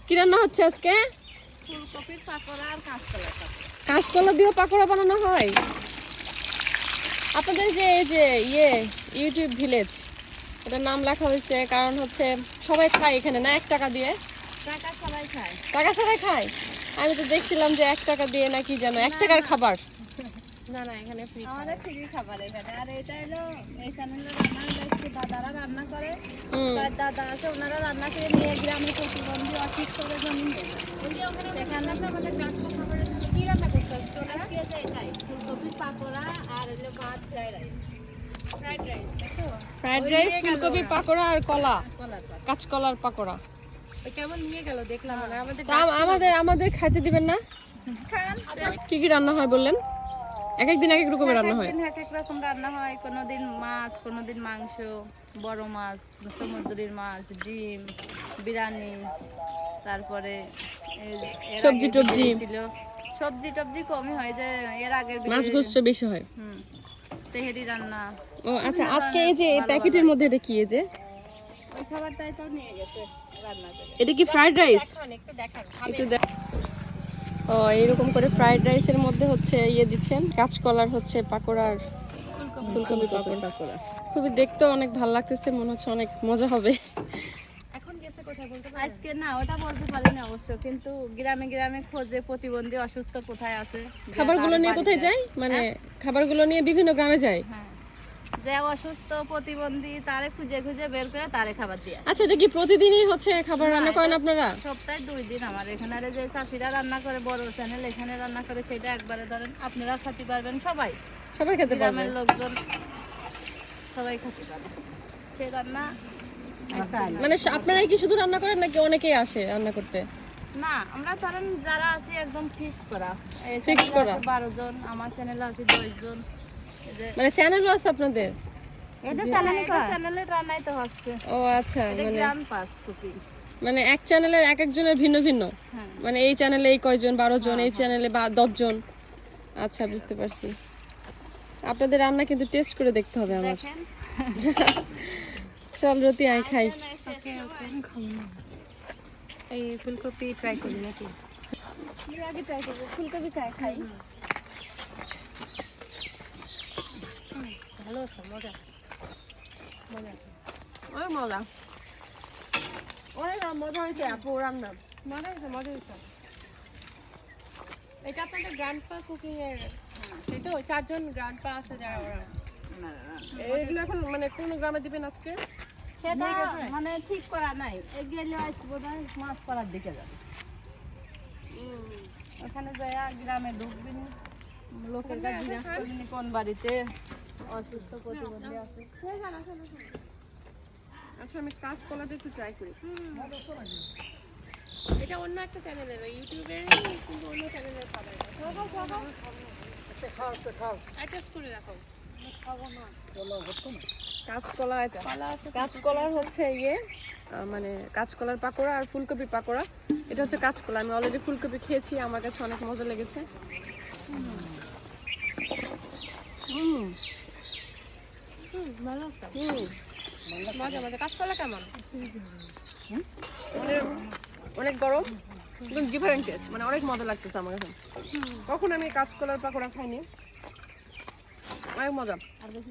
কি রান্না হচ্ছে আজকে? ফুলকপির পাকোড়া আর কাঁচকলা পাকোড়া। কাঁচকলা দিয়ে পাকোড়া বানানো হয়? আপনাদের যে এই যে ইউটিউব ভিলেজ, এটার নাম লেখা হয়েছে কারণ হচ্ছে সবাই খায় এখানে না 1 টাকা দিয়ে? টাকা সবাই খায়। টাকা ছাড়াই খায়? আমি তো দেখছিলাম যে 1 টাকা দিয়ে নাকি যেন 1 টাকার খাবার। না না, এখানে ফ্রি। আমাদের ফ্রি খাবার এখানে। আর এটা হলো এই চ্যানেলে রান্না দেখছি দাদারা রান্না করে। তার দাদা আছে, ওনারা রান্না করে নিয়ে গ্রামে প্রতিবন্ধী অসুস্থদের জন্য নিয়ে যায়। সেখানে আমাদের কাঁচকলা খাবারের জন্য কি রান্না করতে হচ্ছে? আজকে যে এটাই ফুলকপির পাকোড়া আর হলো ভাত ফ্রাইড রাইস। ফ্রাইড রাইস দেখো, ফ্রাইড রাইস, ফুলকপির পাকোড়া আর কলা, কলার কাঁচকলার পাকোড়া। কেমন নিয়ে গেল দেখলাম না। আমাদের খাইতে দিবেন না? কি কি রান্না হয় বললেন? এক এক দিন এক এক রকমের রান্না হয়। এক এক রকম রান্না হয়। কোনোদিন মাছ, কোনোদিন মাংস, বড় মাছ, সমুদ্রের মাছ, ডিম, বিরিয়ানি, তারপরে সবজি টবজি ছিল। সবজি টবজি কমই হয়, যে এর আগের মাছ গোস্ত বেশি হয়। তেহেরি রান্না। ও আচ্ছা, আজকে এই যে এই প্যাকেটের মধ্যে এটা কি এই যে? ওই খাবারটাই তো নিয়ে গেছে রান্না করে। এটা কি ফ্রাইড রাইস? একটু দেখান। ও এইরকম করে ফ্রাইড রাইসের মধ্যে হচ্ছে দিচ্ছেন কাঁচকলার হচ্ছে পাকোড়ার ফুলকপি পাকোড়া। খুবই দেখতে অনেক ভালো লাগতেছে, মনে হচ্ছে অনেক মজা হবে। এখন গেছে কোথায় বলতে পারেন? আজকে না ওটা বলতে পারি না অবশ্য, কিন্তু গ্রামে গ্রামে খোঁজে প্রতিবন্ধী অসুস্থ কোথায় আছে। খাবারগুলো নিয়ে কোথায় যায়? মানে খাবারগুলো নিয়ে বিভিন্ন গ্রামে যায়। হ্যাঁ, যে অসুস্থ প্রতিবন্ধী তারে খুঁজে খুঁজে বের করে তারে খাবার দিয়ে আসে। আচ্ছা, এটা কি প্রতিদিনই হচ্ছে খাবার রান্না করেন আপনারা? সপ্তাহে 2 দিন। আমার এখানে যে চাষিরা রান্না করে, বড় চ্যানেল এখানে রান্না করে, সেটা একবারে ধরেন আপনারা খেতে পারবেন। সবাই খেতে পারবে? গ্রামের লোকজন সবাই খেতে পারবে সেই রান্না। মানে আপনারাই কি শুধু রান্না করেন নাকি অনেকেই আসে রান্না করতে? না, আমরা ধরেন যারা আছি একদম ফিক্সড করা। এই ফিক্সড করা 12 জন, আমার চ্যানেলে আছে 10 জন। মানে চ্যানেলও আছে আপনাদের? চ্যানেলে রান্নাই তো হচ্ছে। ও আচ্ছা, মানে গ্রাম পাস কুকিং। মানে এক চ্যানেলের এক একজনের ভিন্ন ভিন্ন। মানে এই চ্যানেলে এই কয়জন, 12 জন, এই চ্যানেলে 10 জন। আচ্ছা, বুঝতে পারছি। আপনাদের রান্না কিন্তু টেস্ট করে দেখতে হবে আমার। চল রতি, আই খাই। এই ফুলকপি ট্রাই করি নাকি? আগে ট্রাই করব, ফুলকপি খাই। ভালো আছে, মজা অনেক মজা হয়েছে আপু রান্না। মজা হয়েছে। এটা আপনাদের গ্র্যান্ডপা কুকিং এর, সেই তো 4 জন গ্র্যান্ডপা আছে যারা ওরা। এগুলো এখন মানে কোন গ্রামে দিবেন আজকে? সেটা মানে ঠিক করা নাই। গেলে বোধহয় মাছ পাড়ার দিকে যাবে। ওখানে যায় গ্রামে ঢুকবেন, লোকের কাছে জিজ্ঞাসা করবেন কোন বাড়িতে অসুস্থ প্রতিবন্ধী আছে। আচ্ছা, আমি কাঁচকলাটা একটু ট্রাই করি। এটা অন্য একটা চ্যানেলের, ইউটিউবের, কিন্তু অন্য চ্যানেলের খাবার। টেস্ট করে দেখো। কাঁচকলা, এটা কাঁচকলার হচ্ছে মানে কাঁচকলার পাকোড়া আর ফুলকপির পাকোড়া। এটা হচ্ছে কাঁচকলা। আমি অলরেডি ফুলকপি খেয়েছি, আমার কাছে অনেক মজা লেগেছে। মজা। কাঁচকলা কেমন? অনেক গরম, কিন্তু ডিফারেন্ট টেস্ট, মানে অনেক মজা লাগতেছে আমার কাছে। কখন আমি কাঁচকলার পাকোড়া খাইনি, অনেক মজা। আর বেশি